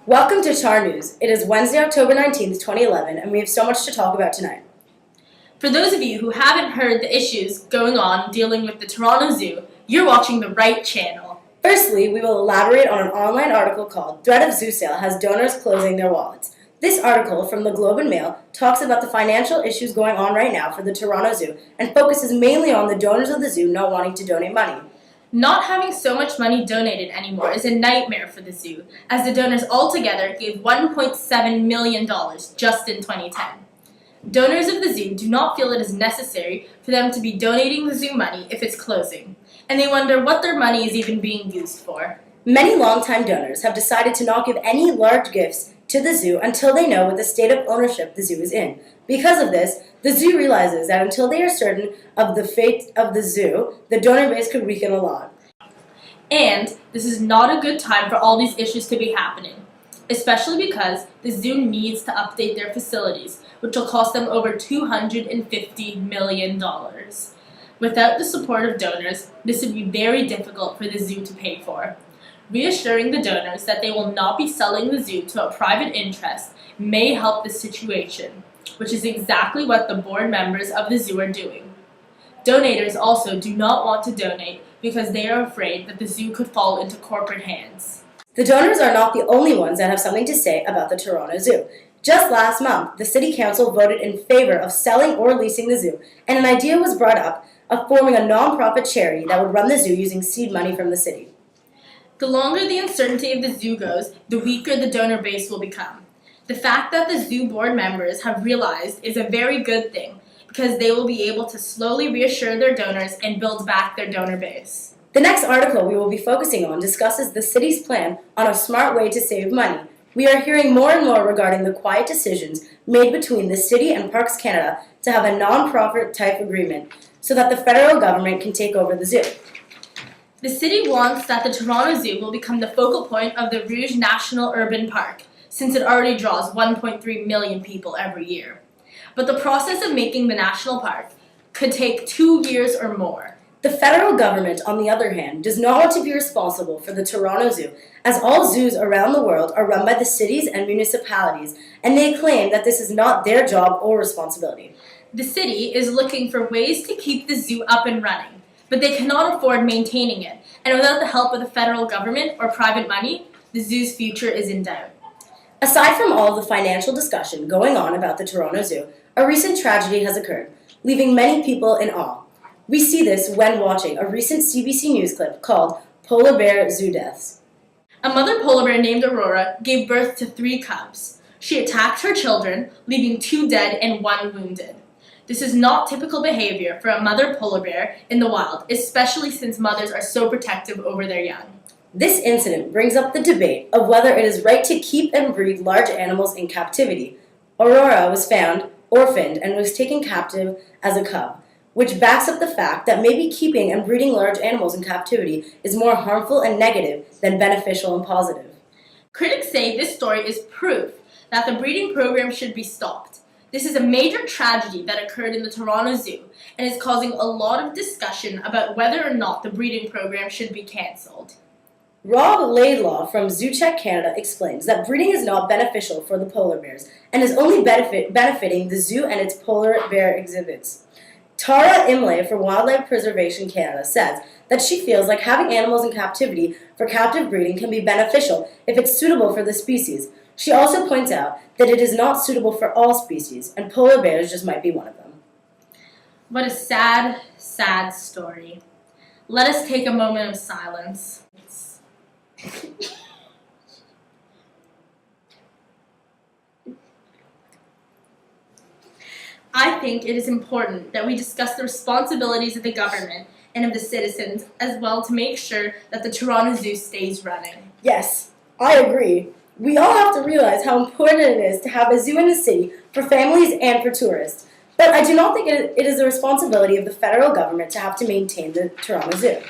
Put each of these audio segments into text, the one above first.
Welcome to Char News. It is Wednesday, October 19th, 2011, and we have so much to talk about tonight. For those of you who haven't heard the issues going on dealing with the Toronto Zoo, you're watching the right channel. Firstly, we will elaborate on an online article called Threat of Zoo Sale Has Donors Closing Their Wallets. This article from the Globe and Mail talks about the financial issues going on right now for the Toronto Zoo and focuses mainly on the donors of the zoo not wanting to donate money. Not having so much money donated anymore is a nightmare for the zoo, as the donors altogether gave $1.7 million just in 2010. Donors of the zoo do not feel it is necessary for them to be donating the zoo money if it's closing, and they wonder what their money is even being used for. Many longtime donors have decided to not give any large gifts to the zoo until they know what the state of ownership the zoo is in. Because of this, the zoo realizes that until they are certain of the fate of the zoo, the donor base could weaken a lot. And this is not a good time for all these issues to be happening, especially because the zoo needs to update their facilities, which will cost them over $250 million. Without the support of donors, this would be very difficult for the zoo to pay for. Reassuring the donors that they will not be selling the zoo to a private interest may help the situation, which is exactly what the board members of the zoo are doing. Donators also do not want to donate because they are afraid that the zoo could fall into corporate hands. The donors are not the only ones that have something to say about the Toronto Zoo. Just last month, the City Council voted in favor of selling or leasing the zoo, and an idea was brought up of forming a non-profit charity that would run the zoo using seed money from the city. The longer the uncertainty of the zoo goes, the weaker the donor base will become. The fact that the zoo board members have realized is a very good thing because they will be able to slowly reassure their donors and build back their donor base. The next article we will be focusing on discusses the city's plan on a smart way to save money. We are hearing more and more regarding the quiet decisions made between the city and Parks Canada to have a non-profit type agreement so that the federal government can take over the zoo. The city wants that the Toronto Zoo will become the focal point of the Rouge National Urban Park, since it already draws 1.3 million people every year. But the process of making the national park could take 2 years or more. The federal government, on the other hand, does not want to be responsible for the Toronto Zoo, as all zoos around the world are run by the cities and municipalities, and they claim that this is not their job or responsibility. The city is looking for ways to keep the zoo up and running, but they cannot afford maintaining it, and without the help of the federal government or private money, the zoo's future is in doubt. Aside from all the financial discussion going on about the Toronto Zoo, a recent tragedy has occurred, leaving many people in awe. We see this when watching a recent CBC News clip called Polar Bear Zoo Deaths. A mother polar bear named Aurora gave birth to 3 cubs. She attacked her children, leaving 2 dead and 1 wounded. This is not typical behavior for a mother polar bear in the wild, especially since mothers are so protective over their young. This incident brings up the debate of whether it is right to keep and breed large animals in captivity. Aurora was found orphaned and was taken captive as a cub, which backs up the fact that maybe keeping and breeding large animals in captivity is more harmful and negative than beneficial and positive. Critics say this story is proof that the breeding program should be stopped. This is a major tragedy that occurred in the Toronto Zoo and is causing a lot of discussion about whether or not the breeding program should be cancelled. Rob Laidlaw from Zoo Check Canada explains that breeding is not beneficial for the polar bears and is only benefiting the zoo and its polar bear exhibits. Tara Imlay from Wildlife Preservation Canada says that she feels like having animals in captivity for captive breeding can be beneficial if it's suitable for the species. She also points out that it is not suitable for all species, and polar bears just might be one of them. What a sad, sad story. Let us take a moment of silence. I think it is important that we discuss the responsibilities of the government and of the citizens as well to make sure that the Toronto Zoo stays running. Yes, I agree. We all have to realize how important it is to have a zoo in the city for families and for tourists. But I do not think it is the responsibility of the federal government to have to maintain the Toronto Zoo.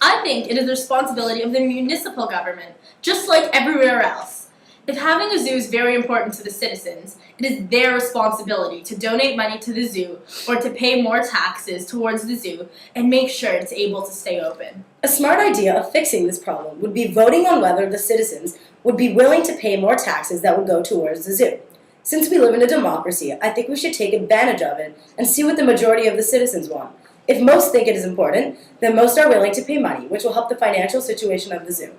I think it is the responsibility of the municipal government, just like everywhere else. If having a zoo is very important to the citizens, it is their responsibility to donate money to the zoo or to pay more taxes towards the zoo and make sure it's able to stay open. A smart idea of fixing this problem would be voting on whether the citizens would be willing to pay more taxes that would go towards the zoo. Since we live in a democracy, I think we should take advantage of it and see what the majority of the citizens want. If most think it is important, then most are willing to pay money, which will help the financial situation of the zoo.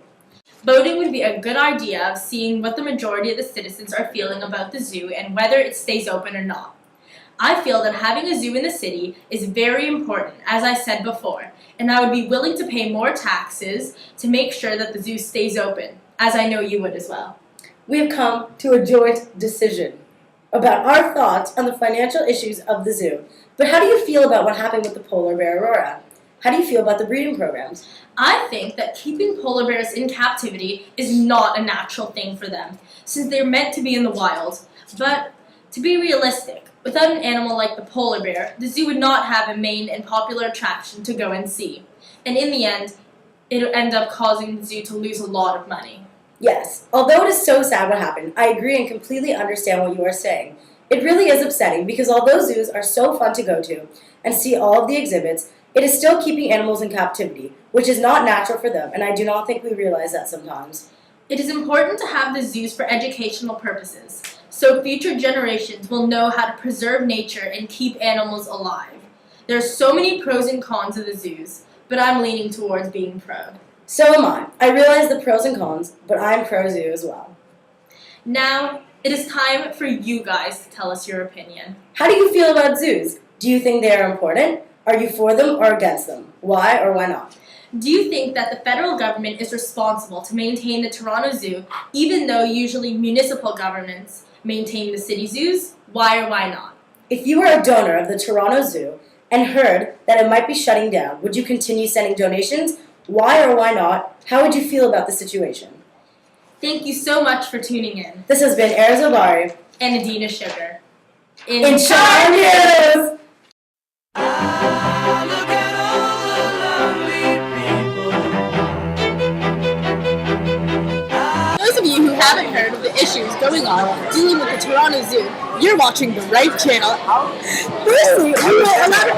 Voting would be a good idea of seeing what the majority of the citizens are feeling about the zoo and whether it stays open or not. I feel that having a zoo in the city is very important, as I said before, and I would be willing to pay more taxes to make sure that the zoo stays open, as I know you would as well. We have come to a joint decision about our thoughts on the financial issues of the zoo. But how do you feel about what happened with the polar bear Aurora? How do you feel about the breeding programs? I think that keeping polar bears in captivity is not a natural thing for them, since they're meant to be in the wild. But to be realistic, without an animal like the polar bear, the zoo would not have a main and popular attraction to go and see. And in the end, it would end up causing the zoo to lose a lot of money. Yes, although it is so sad what happened, I agree and completely understand what you are saying. It really is upsetting because although zoos are so fun to go to and see all of the exhibits, it is still keeping animals in captivity, which is not natural for them, and I do not think we realize that sometimes. It is important to have the zoos for educational purposes, so future generations will know how to preserve nature and keep animals alive. There are so many pros and cons of the zoos, but I'm leaning towards being pro. So am I. I realize the pros and cons, but I'm pro-zoo as well. Now, it is time for you guys to tell us your opinion. How do you feel about zoos? Do you think they are important? Are you for them or against them? Why or why not? Do you think that the federal government is responsible to maintain the Toronto Zoo, even though usually municipal governments maintain the city zoos? Why or why not? If you were a donor of the Toronto Zoo and heard that it might be shutting down, would you continue sending donations? Why or why not? How would you feel about the situation? Thank you so much for tuning in. This has been Erez And Adina Sugar. in Char News! Look at all the lovely people. Those of you who haven't heard of the issues going on dealing with the Toronto Zoo, you're watching the right channel. Firstly, we will elaborate